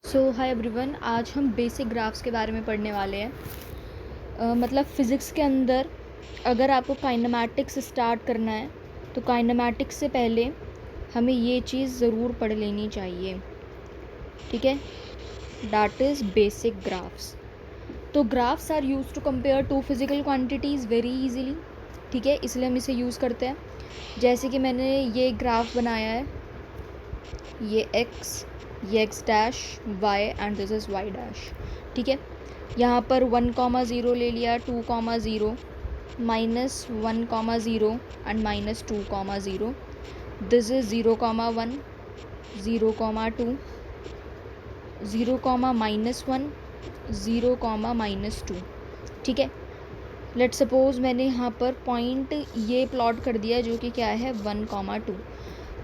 सो hi everyone, आज हम basic graphs के बारे में पढ़ने वाले हैं। मतलब फ़िज़िक्स के अंदर अगर आपको काइनेमैटिक्स स्टार्ट करना है तो काइनेमैटिक्स से पहले हमें ये चीज़ ज़रूर पढ़ लेनी चाहिए, ठीक है। That is basic graphs. तो graphs are use to compare to physical quantities very easily, ठीक है, इसलिए हम इसे यूज़ करते हैं। जैसे कि मैंने ये ग्राफ बनाया है, ये x dash y and this is y dash, ठीक है। यहाँ पर 1,0 ले लिया, 2,0, -1,0 एंड -2,0। दिस इज़ 0,1, 0,2, 0,-1, 0,-2, ठीक है। लेट्स सपोज मैंने यहाँ पर पॉइंट ये प्लॉट कर दिया जो कि क्या है 1,2।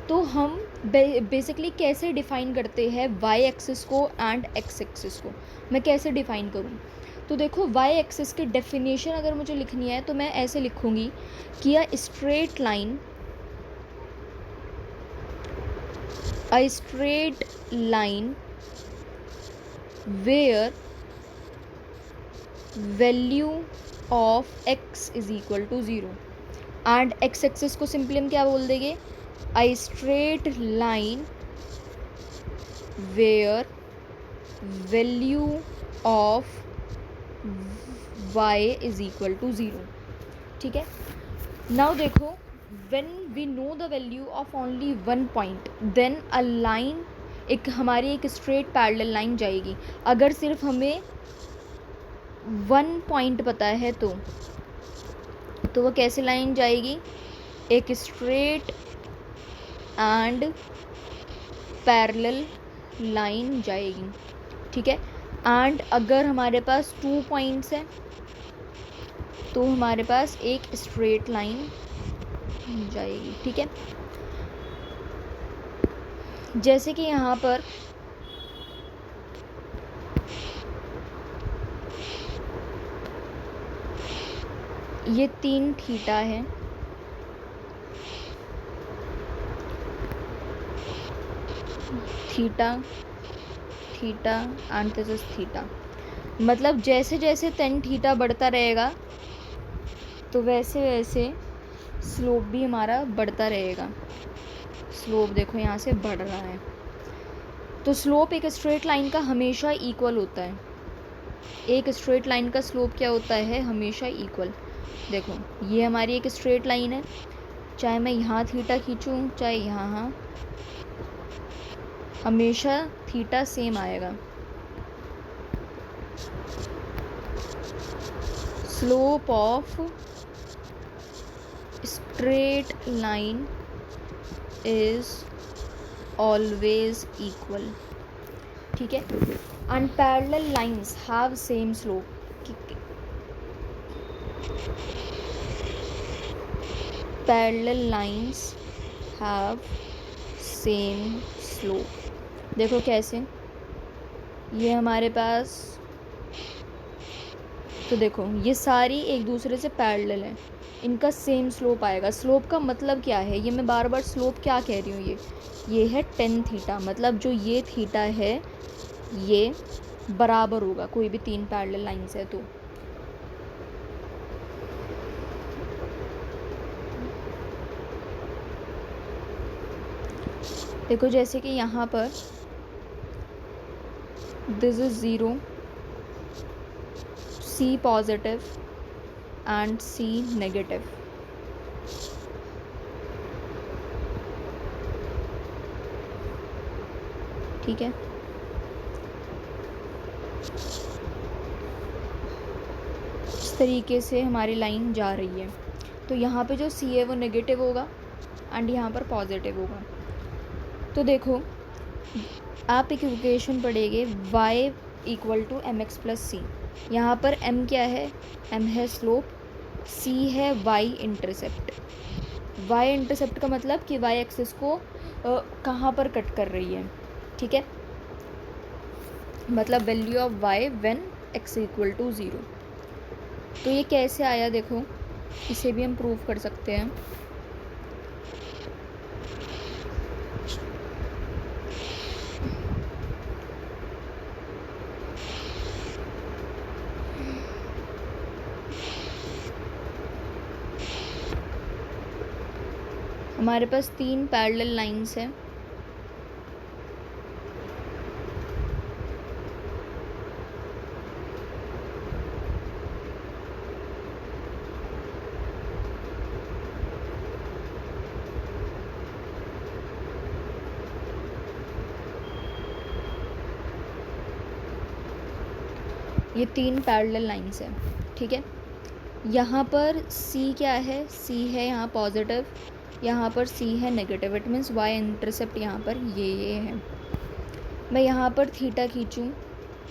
तो हम बेसिकली कैसे डिफ़ाइन करते हैं वाई एक्सिस को एंड एक्स एक्सिस को। मैं कैसे डिफ़ाइन करूँ? तो देखो, वाई एक्सिस की डेफिनेशन अगर मुझे लिखनी है तो मैं ऐसे लिखूँगी कि a straight line where value of x is equal to 0 and x axis को सिंपली हम क्या बोल देंगे, a straight line where value of y is equal to 0, ठीक है। नाउ देखो, when we know the value of only one point then a line हमारी एक स्ट्रेट पैरेलल लाइन जाएगी। अगर सिर्फ हमें वन पॉइंट पता है तो वो कैसे लाइन जाएगी, एक स्ट्रेट एंड पैरेलल लाइन जाएगी, ठीक है। एंड अगर हमारे पास 2 पॉइंट्स हैं तो हमारे पास एक स्ट्रेट लाइन जाएगी, ठीक है। जैसे कि यहाँ पर ये 3 थीटा है, theta theta and this is theta. मतलब जैसे जैसे tan थीटा बढ़ता रहेगा तो वैसे वैसे स्लोप भी हमारा बढ़ता रहेगा। स्लोप देखो यहाँ से बढ़ रहा है। तो स्लोप एक स्ट्रेट लाइन का हमेशा इक्वल होता है। एक स्ट्रेट लाइन का स्लोप क्या होता है, हमेशा इक्वल। देखो, ये हमारी एक स्ट्रेट लाइन है, चाहे मैं यहाँ थीटा खींचूँ चाहे यहाँ, हमेशा थीटा सेम आएगा। Slope of straight line is always equal, ठीक है। And parallel lines have same slope. Parallel lines have same slope. देखो कैसे, ये हमारे पास, तो देखो ये सारी एक दूसरे से पैरेलल है, इनका सेम स्लोप आएगा। स्लोप का मतलब क्या है, ये मैं बार बार स्लोप क्या कह रही हूँ, ये है tan थीटा। मतलब जो ये थीटा है ये बराबर होगा कोई भी 3 पैरेलल लाइंस है तो। देखो जैसे कि यहाँ पर this is 0, C positive and C negative, ठीक है। इस तरीके से हमारी लाइन जा रही है। तो यहाँ पे जो C है वो नेगेटिव होगा एंड यहाँ पर पॉजिटिव होगा। तो देखो, आप एक इक्वेशन पढ़ेंगे y equal to mx plus C. यहाँ पर m क्या है, m है स्लोप, c है y इंटरसेप्ट। y इंटरसेप्ट का मतलब कि y एक्सिस को कहाँ पर कट कर रही है, ठीक है। मतलब value of y when x equal to 0। तो ये कैसे आया, देखो इसे भी हम प्रूव कर सकते हैं। हमारे पास 3 पैरेलल लाइंस हैं। ये 3 पैरेलल लाइंस हैं, ठीक है। यहाँ पर C क्या है, C है यहाँ पॉजिटिव, यहाँ पर C है negative. It means y intercept यहाँ पर ये है। मैं यहाँ पर थीटा खींचूँ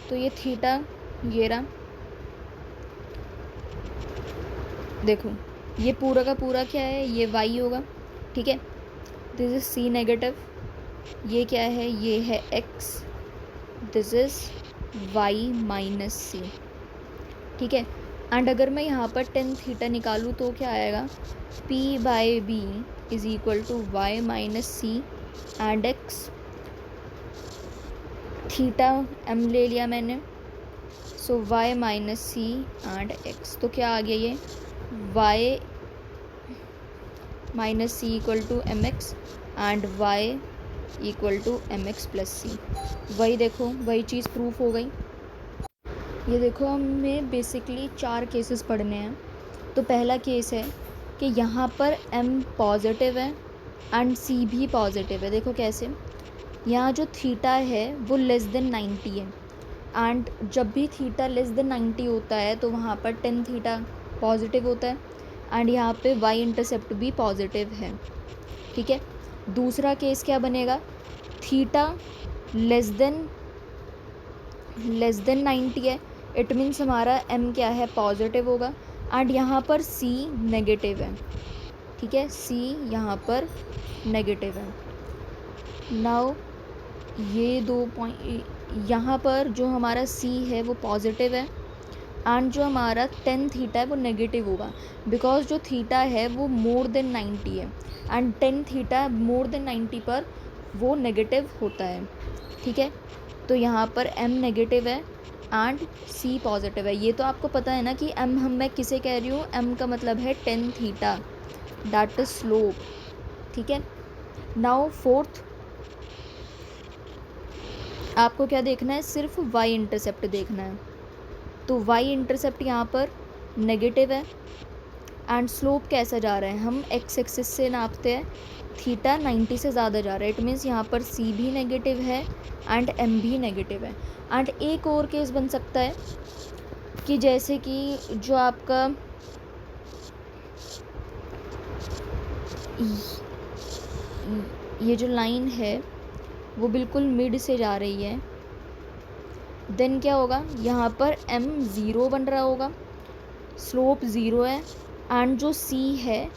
तो ये थीटा ये रहा, देखो ये पूरा का पूरा क्या है, ये y होगा, ठीक है। दिस इज C नेगेटिव, ये क्या है, ये है x, this is y minus C, ठीक है। एंड अगर मैं यहाँ पर टेन थीटा निकालूँ तो क्या आएगा, P by B is equal to Y minus C and X. Theta m ले लिया मैंने, so y minus C and X. तो क्या आ गया ये, y minus C equal to M X and y equal to M X plus C. वही देखो, वही चीज़ प्रूफ हो गई। ये देखो, हमें बेसिकली 4 केसेस पढ़ने हैं। तो पहला केस है कि यहाँ पर m पॉजिटिव है एंड c भी पॉजिटिव है। देखो कैसे, यहाँ जो थीटा है वो लेस देन 90 है, एंड जब भी थीटा लेस देन 90 होता है तो वहाँ पर टेन थीटा पॉजिटिव होता है, एंड यहाँ पे y इंटरसेप्ट भी पॉजिटिव है, ठीक है। दूसरा केस क्या बनेगा, थीटा लेस देन 90 है, इट मीन्स हमारा m क्या है, पॉजिटिव होगा, एंड यहाँ पर c नेगेटिव है, ठीक है। c यहाँ पर नेगेटिव है। नाउ ये 2 पॉइंट, यहाँ पर जो हमारा c है वो पॉजिटिव है, एंड जो हमारा टेन थीटा है वो नेगेटिव होगा, बिकॉज जो थीटा है वो मोर देन 90 है, and tan theta more than 90 पर वो नेगेटिव होता है, ठीक है। तो यहाँ पर m नेगेटिव है एंड c पॉजिटिव है। ये तो आपको पता है ना कि m मैं किसे कह रही हूँ, m का मतलब है tan theta, that is slope, ठीक है। नाउ फोर्थ, आपको क्या देखना है, सिर्फ y इंटरसेप्ट देखना है। तो y इंटरसेप्ट यहाँ पर नेगेटिव है, एंड स्लोप कैसा जा रहा है, हम x एक्सिस से नापते हैं, थीटा 90 से ज़्यादा जा रहा है, इट मीन्स यहाँ पर c भी नेगेटिव है एंड m भी नेगेटिव है। एंड एक और केस बन सकता है कि जैसे कि जो आपका ये जो लाइन है वो बिल्कुल मिड से जा रही है, देन क्या होगा, यहाँ पर m 0 बन रहा होगा, स्लोप 0 है, एंड जो c है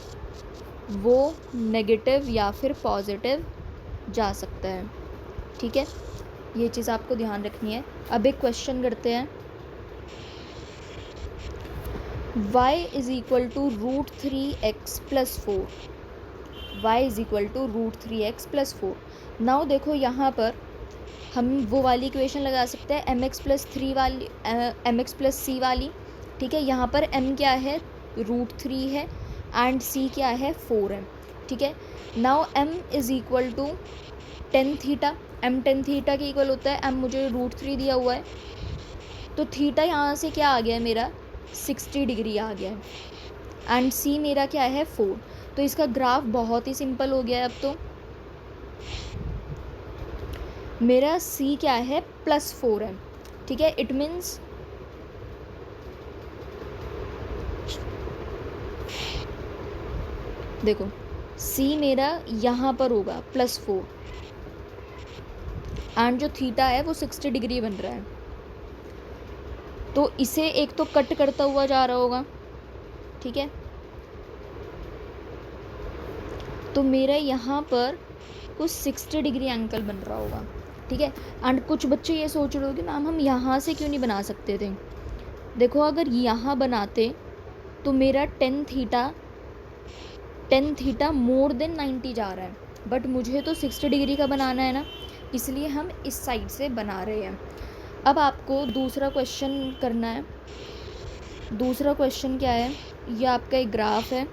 वो नेगेटिव या फिर पॉजिटिव जा सकता है, ठीक है। ये चीज़ आपको ध्यान रखनी है। अब एक क्वेश्चन करते हैं, y is equal to root 3x plus 4, y is equal to root 3x plus 4। Now देखो यहाँ पर हम वो वाली इक्वेशन लगा सकते हैं mx प्लस 3 वाली, mx प्लस c वाली, ठीक है। यहाँ पर m क्या है, रूट 3 है, एंड c क्या है, 4 है, ठीक है। Now m is equal to tan theta, m tan theta के इक्वल होता है, m मुझे रूट 3 दिया हुआ है, तो थीटा यहाँ से क्या आ गया है मेरा, 60 डिग्री आ गया है, एंड c मेरा क्या है, 4। तो इसका ग्राफ बहुत ही सिंपल हो गया है। अब तो मेरा c क्या है, प्लस 4 है, ठीक है। इट मीन्स देखो c मेरा यहाँ पर होगा प्लस 4, एंड जो थीटा है वो 60 डिग्री बन रहा है, तो इसे एक तो कट करता हुआ जा रहा होगा, ठीक है। तो मेरा यहाँ पर कुछ 60 डिग्री एंगल बन रहा होगा, ठीक है। एंड कुछ बच्चे ये सोच रहे हो कि मैम हम यहाँ से क्यों नहीं बना सकते थे। देखो अगर यहाँ बनाते तो मेरा टेन थीटा मोर देन 90 जा रहा है, बट मुझे तो 60 डिग्री का बनाना है ना, इसलिए हम इस साइड से बना रहे हैं। अब आपको दूसरा क्वेश्चन करना है। दूसरा क्वेश्चन क्या है, ये आपका एक ग्राफ है,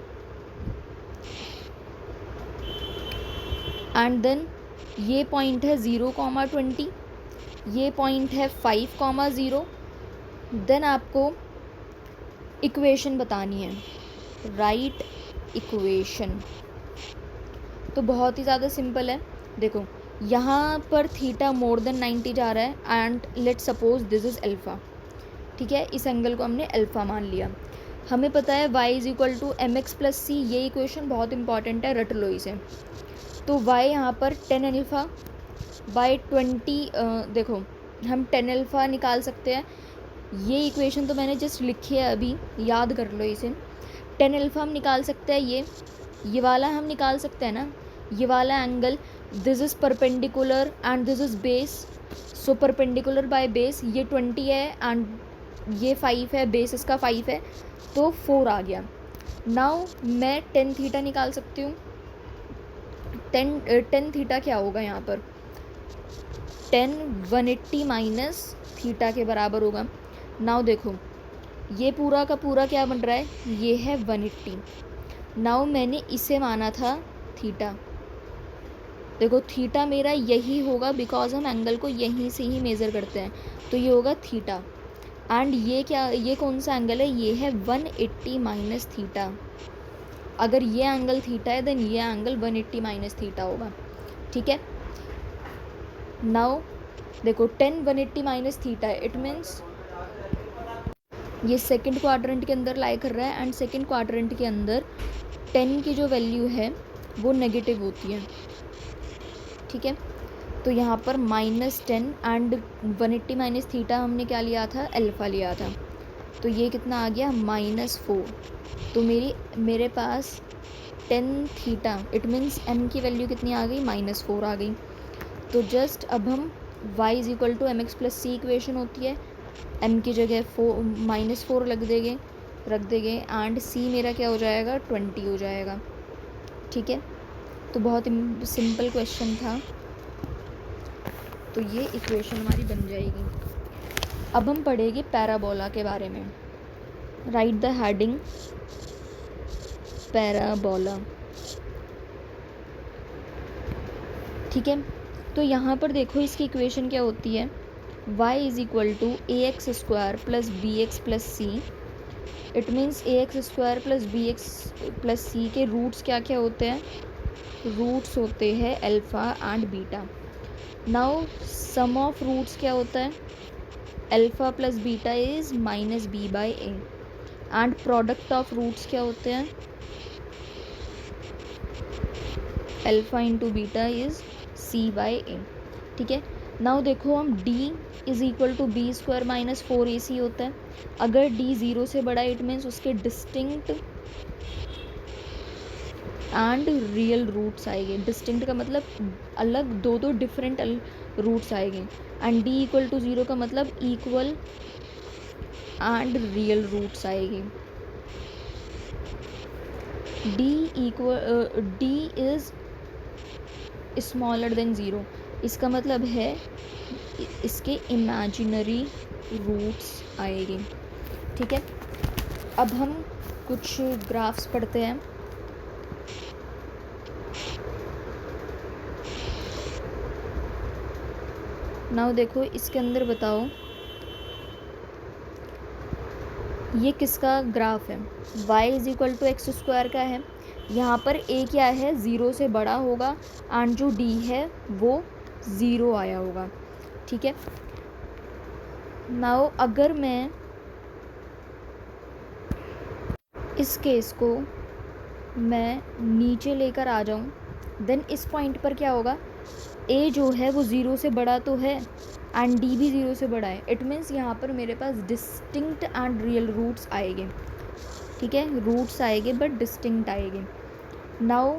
एंड देन ये पॉइंट है 0,20, ये पॉइंट है 5,0। देन आपको इक्वेशन बतानी है, राइट इक्वेशन। तो बहुत ही ज़्यादा सिंपल है। देखो यहाँ पर थीटा मोर देन 90 जा रहा है and let suppose this is alpha, ठीक है, इस एंगल को हमने अल्फ़ा मान लिया। हमें पता है y is equal to mx plus C, ये इक्वेशन बहुत इंपॉर्टेंट है, रट लो इसे। तो y यहाँ पर 10 अल्फ़ा बाई 20, देखो हम 10 अल्फ़ा निकाल सकते हैं। ये इक्वेशन तो मैंने जस्ट लिखी है अभी, याद कर लो इसे। 10 अल्फ़ा हम निकाल सकते हैं, ये वाला हम निकाल सकते हैं ना, ये वाला angle, this is perpendicular and this is base, so perpendicular by base ये 20 है एंड ये 5 है, बेस इसका 5 है, तो 4 आ गया। नाउ मैं 10 थीटा निकाल सकती हूँ। 10 थीटा क्या होगा यहाँ पर, 10 180 माइनस थीटा के बराबर होगा। नाउ देखो ये पूरा का पूरा क्या बन रहा है, ये है 180। नाउ मैंने इसे माना था थीटा, देखो थीटा मेरा यही होगा बिकॉज हम एंगल को यहीं से ही मेज़र करते हैं, तो ये होगा थीटा। एंड ये क्या, ये कौन सा एंगल है, ये है 180 माइनस थीटा। अगर ये एंगल थीटा है देन ये एंगल 180 माइनस थीटा होगा, ठीक है। नाउ देखो 10 180 माइनस थीटा है, इट मीन्स ये सेकंड क्वाड्रेंट के अंदर लाई कर रहा है एंड सेकंड क्वाड्रेंट के अंदर 10 की जो वैल्यू है वो नेगेटिव होती है, ठीक है। तो यहाँ पर -10 एंड 180 माइनस थीटा हमने क्या लिया था, अल्फ़ा लिया था, तो ये कितना आ गया -4। तो मेरे पास 10 थीटा, इट मीन्स m की वैल्यू कितनी आ गई, -4 आ गई। तो जस्ट अब हम y is equal to mx plus C equation होती है, m की जगह -4 रख देंगे एंड c मेरा क्या हो जाएगा, 20 हो जाएगा, ठीक है। तो बहुत सिंपल क्वेश्चन था, तो ये इक्वेशन हमारी बन जाएगी। अब हम पढ़ेंगे पैराबोला के बारे में। राइट द हेडिंग पैराबोला, ठीक है। तो यहाँ पर देखो इसकी इक्वेशन क्या होती है, y is equal to A X square plus B X plus C. It means A X square plus B X plus C के रूट्स क्या क्या होते हैं, रूट्स होते हैं alpha and beta. Now sum of roots क्या होता है, alpha plus beta is -b/a and product of roots क्या होते हैं, alpha into beta is c/a, ठीक है। नाउ देखो हम d is equal to b square minus 4ac होता है। अगर d 0 से बड़ा इट मीन्स उसके डिस्टिंक्ट एंड रियल रूट्स आएंगे। डिस्टिंक्ट का मतलब अलग, दो डिफरेंट रूट्स आएंगे एंड d इक्वल टू 0 का मतलब इक्वल एंड रियल रूट्स आएंगे। d इज़ स्मॉलर देन 0, इसका मतलब है इसके इमेजिनरी रूट्स आएंगे, ठीक है। अब हम कुछ ग्राफ्स पढ़ते हैं। नाउ देखो इसके अंदर बताओ ये किसका ग्राफ है, y is equal to x square का है। यहाँ पर a क्या है, 0 से बड़ा होगा एंड जो d है वो 0 आया होगा, ठीक है। नाउ अगर मैं इस केस को मैं नीचे लेकर आ जाऊँ देन इस पॉइंट पर क्या होगा, a जो है वो 0 से बड़ा तो है एंड d भी 0 से बड़ा है। इट मीन्स यहाँ पर मेरे पास डिस्टिंक्ट एंड रियल रूट्स आएंगे, ठीक है, रूट्स आएंगे बट डिस्टिंक्ट आएंगे। नाउ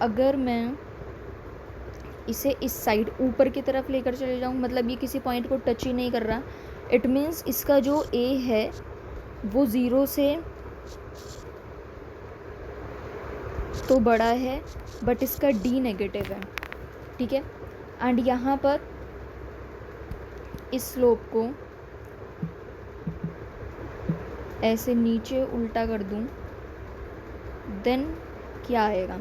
अगर मैं इसे इस साइड ऊपर की तरफ लेकर चले जाऊँ, मतलब ये किसी पॉइंट को टच ही नहीं कर रहा, इट मीन्स इसका जो a है वो 0 से तो बड़ा है बट इसका d नेगेटिव है, ठीक है। एंड यहाँ पर इस स्लोप को ऐसे नीचे उल्टा कर दूँ देन क्या आएगा,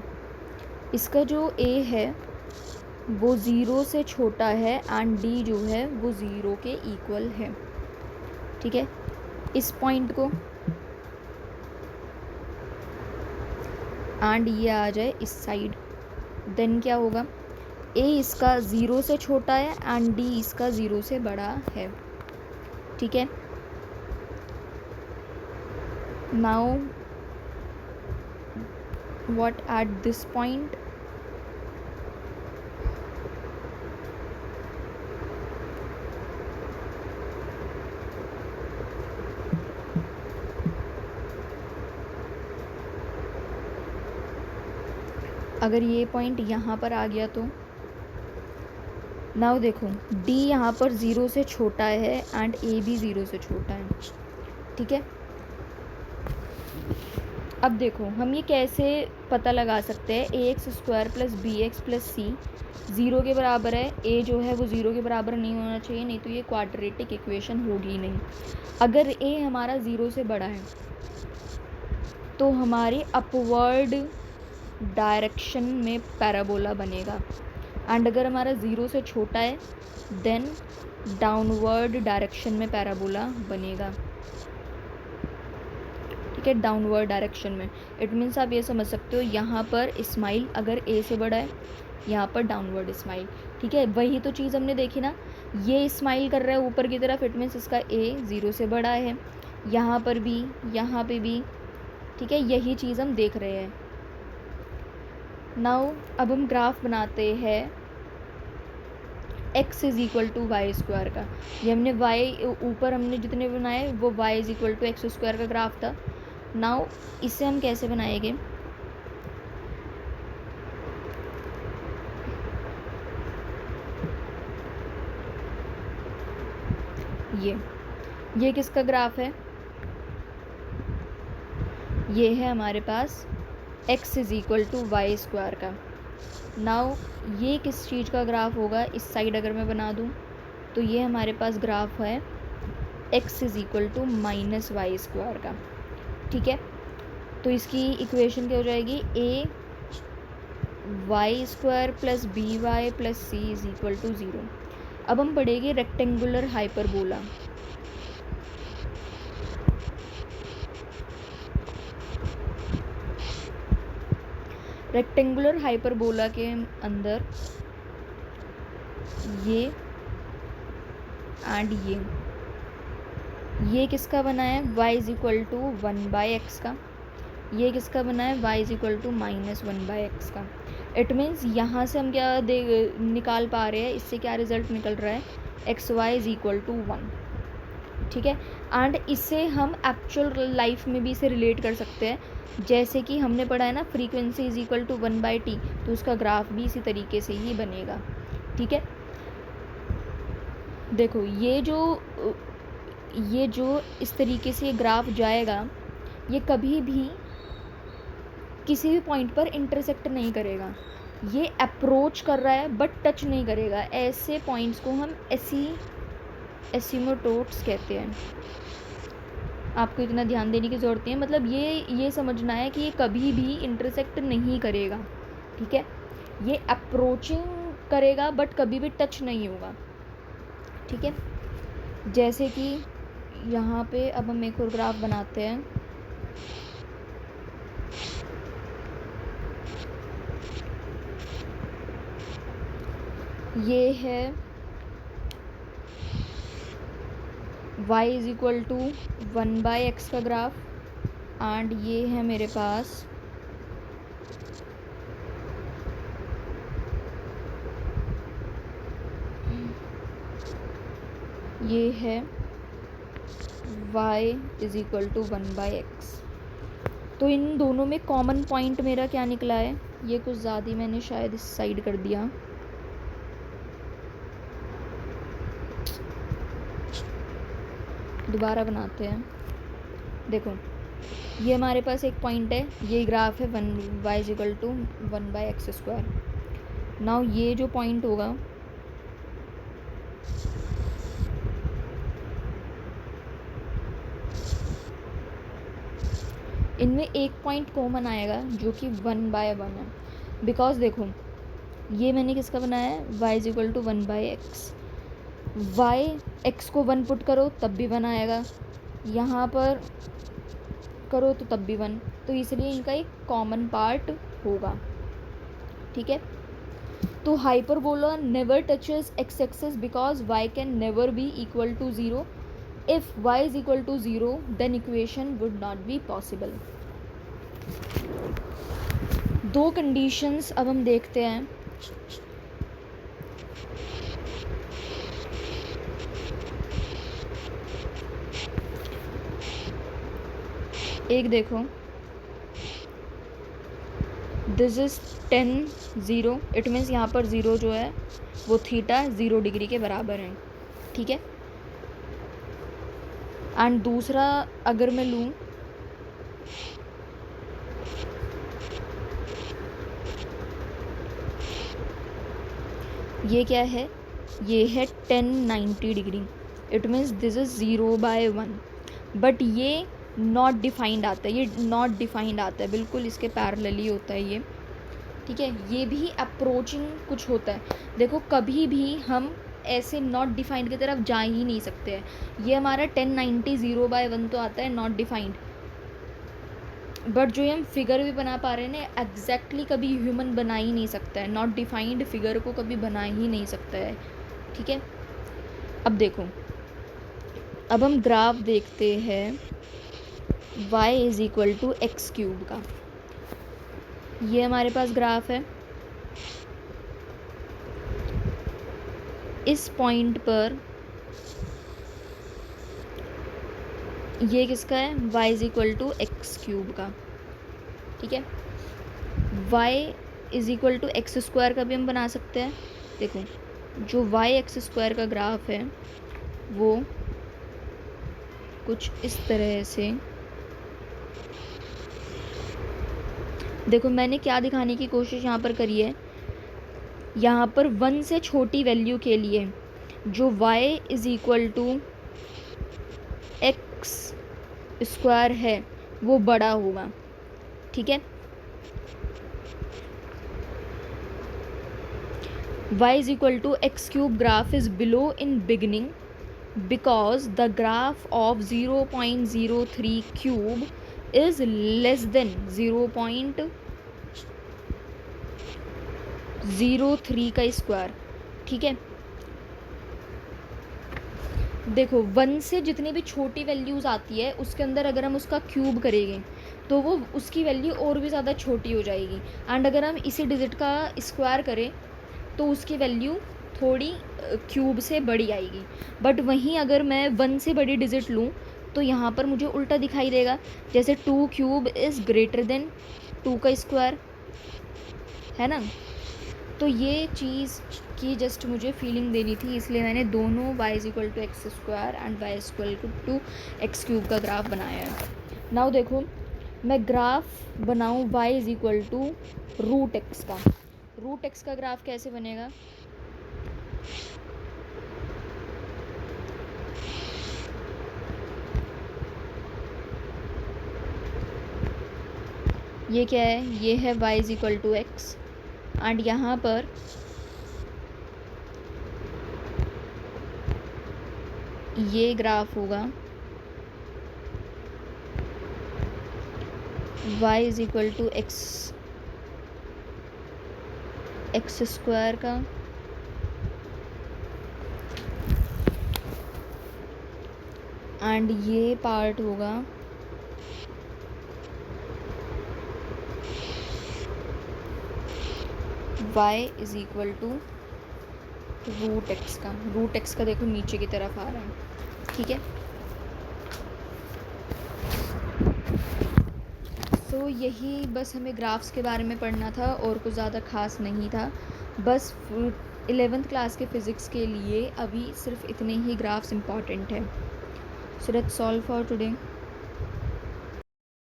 इसका जो a है वो 0 से छोटा है एंड d जो है वो 0 के इक्वल है। ठीक है, इस पॉइंट को एंड ये आ जाए इस साइड, देन क्या होगा, a इसका 0 से छोटा है एंड d इसका 0 से बड़ा है। ठीक है, now what at this point, अगर ये पॉइंट यहाँ पर आ गया तो नाउ देखो d यहाँ पर 0 से छोटा है एंड a भी 0 से छोटा है। ठीक है, अब देखो हम ये कैसे पता लगा सकते हैं, ax² + bx + c 0 के बराबर है, a जो है वो 0 के बराबर नहीं होना चाहिए, नहीं तो ये क्वाड्रेटिक इक्वेशन होगी नहीं। अगर a हमारा 0 से बड़ा है तो हमारे अपवर्ड डायरेक्शन में पैराबोला बनेगा, एंड अगर हमारा 0 से छोटा है देन डाउनवर्ड डायरेक्शन में पैराबोला बनेगा। ठीक है, डाउनवर्ड डायरेक्शन में, इट मीन्स आप ये समझ सकते हो यहाँ पर स्माइल अगर a से बड़ा है, यहाँ पर डाउनवर्ड स्माइल। ठीक है, वही तो चीज़ हमने देखी ना, ये स्माइल कर रहा है ऊपर की तरफ, इट मीन्स इसका a 0 से बड़ा है, यहाँ पर भी, यहाँ पे भी। ठीक है, यही चीज़ हम देख रहे हैं। नाउ अब हम ग्राफ बनाते हैं x = y² का। ये हमने y ऊपर हमने जितने बनाए वो y = x² का ग्राफ था। नाउ इसे हम कैसे बनाएंगे, ये किसका ग्राफ है, ये है हमारे पास x = y² का। नाउ ये किस चीज़ का ग्राफ होगा, इस साइड अगर मैं बना दूँ तो ये हमारे पास ग्राफ है x = -y² का। ठीक है, तो इसकी इक्वेशन क्या हो जाएगी, a y² + by + c = 0। अब हम पढ़ेंगे रेक्टेंगुलर हाइपरबोला। रेक्टेंगुलर हाइपरबोला के अंदर ये एंड ये किसका बना है, y = 1/x का, ये किसका बना है, y = -1/x का। इट मीन्स यहाँ से हम क्या निकाल पा रहे हैं, इससे क्या रिजल्ट निकल रहा है, xy = 1। ठीक है, एंड इसे हम एक्चुअल लाइफ में भी इसे रिलेट कर सकते हैं, जैसे कि हमने पढ़ा है ना फ्रीक्वेंसी = 1/t, तो उसका ग्राफ भी इसी तरीके से ही बनेगा। ठीक है, देखो ये जो इस तरीके से ग्राफ जाएगा, ये कभी भी किसी भी पॉइंट पर इंटरसेक्ट नहीं करेगा, ये अप्रोच कर रहा है बट टच नहीं करेगा। ऐसे पॉइंट्स को हम एसिमोटोट्स कहते हैं। आपको इतना ध्यान देने की ज़रूरत नहीं है, मतलब ये समझना है कि ये कभी भी इंटरसेक्ट नहीं करेगा। ठीक है, ये अप्रोचिंग करेगा बट कभी भी टच नहीं होगा। ठीक है, जैसे कि यहाँ पे अब हम एक और ग्राफ बनाते हैं। ये है y = 1/x का ग्राफ, एंड ये है मेरे पास ये है y = 1/x। तो इन दोनों में कॉमन पॉइंट मेरा क्या निकला है, ये कुछ ज़्यादा ही मैंने शायद इस साइड कर दिया। दोबारा बनाते हैं। देखो ये हमारे पास एक पॉइंट है, ये ग्राफ है y = 1/x²। नाउ ये जो पॉइंट होगा इनमें एक पॉइंट कॉमन आएगा जो कि 1/1 है, बिकॉज देखो ये मैंने किसका बनाया है, y is equal to 1/x। y x को 1 पुट करो तब भी 1 आएगा, यहाँ पर करो तो तब भी 1, तो इसलिए इनका एक कॉमन पार्ट होगा। ठीक है, तो hyperbola never touches x axis because y can never be equal to 0। If y is equal to 0 then equation would not be possible. दो कंडीशंस अब हम देखते हैं। एक देखो, दिस इज 10 0, इट मीन्स यहाँ पर 0 जो है वो थीटा 0 डिग्री के बराबर है। ठीक है, एंड दूसरा अगर मैं लूँ ये क्या है, ये है 1090 degree, it means this is 0/1, but ये नॉट डिफाइंड आता है, ये नॉट डिफाइंड आता है, बिल्कुल इसके पैरेलली होता है ये। ठीक है, ये भी अप्रोचिंग कुछ होता है। देखो कभी भी हम ऐसे नॉट डिफाइंड की तरफ जा ही नहीं सकते हैं। ये हमारा 1090 0/1 तो आता है नॉट डिफाइंड, बट जो हम फिगर भी बना पा रहे हैं ना, एग्जैक्टली कभी ह्यूमन बना ही नहीं सकता है, नॉट डिफाइंड फिगर को कभी बना ही नहीं सकता है। ठीक है, अब देखो, अब हम ग्राफ देखते हैं y is equal to x cube का। ये हमारे पास ग्राफ है, इस पॉइंट पर ये किसका है, y is equal to x cube का। ठीक है, y is equal to x square का भी हम बना सकते हैं। देखो जो y एक्स स्क्वायर का ग्राफ है वो कुछ इस तरह से, देखो मैंने क्या दिखाने की कोशिश यहाँ पर करी है, यहाँ पर 1 से छोटी वैल्यू के लिए जो y is equal to x square है वो बड़ा होगा। ठीक है, y is equal to x cube graph is below in beginning because the graph of 0.03 cube is less than 0.03 का स्क्वायर। ठीक है, देखो 1 से जितनी भी छोटी वैल्यूज़ आती है उसके अंदर अगर हम उसका क्यूब करेंगे तो वो उसकी वैल्यू और भी ज़्यादा छोटी हो जाएगी, एंड अगर हम इसी डिजिट का स्क्वायर करें तो उसकी वैल्यू थोड़ी क्यूब से बड़ी आएगी। बट वहीं अगर मैं 1 से बड़ी डिजिट लूँ तो यहाँ पर मुझे उल्टा दिखाई देगा, जैसे 2 क्यूब इज़ ग्रेटर देन 2 का स्क्वायर, है ना। तो ये चीज़ की जस्ट मुझे फीलिंग देनी थी, इसलिए मैंने दोनों y is equal to x square and y is equal to x cube का ग्राफ बनाया है। नाउ देखो मैं ग्राफ बनाऊँ y is equal to root x का। रूट एक्स का ग्राफ कैसे बनेगा, ये क्या है, ये है y is equal to x, and यहाँ पर ये ग्राफ होगा y is equal to x square का, एंड ये पार्ट होगा y is equal to root x का। रूट एक्स का देखो नीचे की तरफ आ रहा है। ठीक है, तो यही बस हमें ग्राफ्स के बारे में पढ़ना था और कुछ ज़्यादा खास नहीं था। बस 11th क्लास के फ़िज़िक्स के लिए अभी सिर्फ इतने ही ग्राफ्स इम्पॉर्टेंट है। So that's all for today.